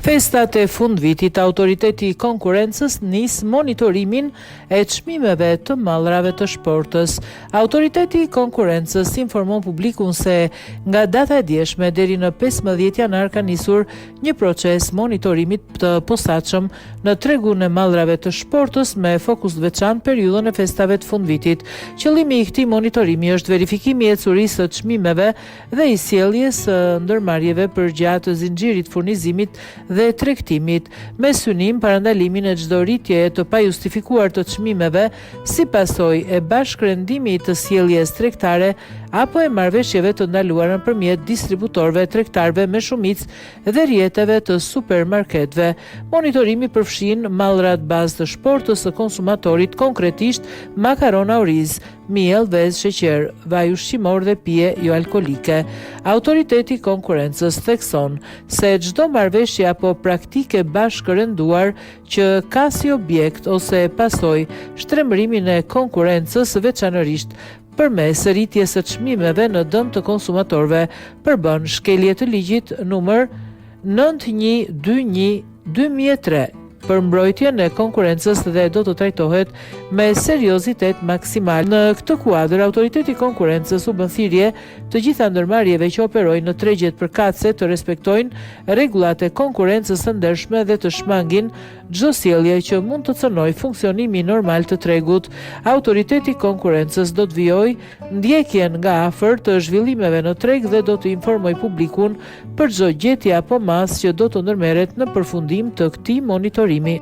Festat e fundvitit, Autoriteti i Konkurrencës nis monitorimin e çmimeve të mallrave të shportës. Autoriteti i Konkurrencës informon publikun se nga data e djeshme deri në 15 janar ka nisur një proces monitorimi të posaçëm në tregun e mallrave të shportës me fokus të veçantë periudhën e festave të fundvitit. Qëllimi i këtij monitorimi është verifikimi i ecurisë së çmimeve dhe i sjelljes së ndërmarrjeve përgjatë zinxhirit furnizimit dhe tregtimit, me synim parandalimin e çdo rritjeje të pajustifikuar të çmimeve si pasojë e bashkërendimit të sjelljes tregtare apo e marrëveshjeve të ndaluara nëpërmjet distributorëve tregtarëve me shumicë dhe rrjeteve të supermarketëve. Monitorimi përfshin mallrat bazë të shportës së konsumatorit, konkretisht makarona oriz, miell, vezë, sheqer, vaj ushqimor dhe pije jo alkolike. Autoriteti i Konkurrencës thekson se çdo marrëveshje apo praktike bashkërënduar që ka si objekt ose pasojë shtrembërimin e konkurrencës, veçanërisht përmes rritjes së çmimeve në dëm të konsumatorëve, përbën shkelje të ligjit numër 9121/2003 për mbrojtjen e konkurrencës dhe do të trajtohet me seriozitet maksimal. Në këtë kuadër, Autoriteti i Konkurrencës u bën thirrje të gjitha ndërmarrjeve që operojnë në tregjet përkatëse të respektojnë rregullat e konkurrencës së ndershme dhe të shmangin çdo sjellje që mund të cënojë funksionimin normal të tregut. Autoriteti i Konkurrencës do të vijojë ndjekjen nga afër të zhvillimeve në treg dhe do të informojë publikun për çdo gjetje apo masë që do të ndërmerret në përfundim të këtij monitorimi.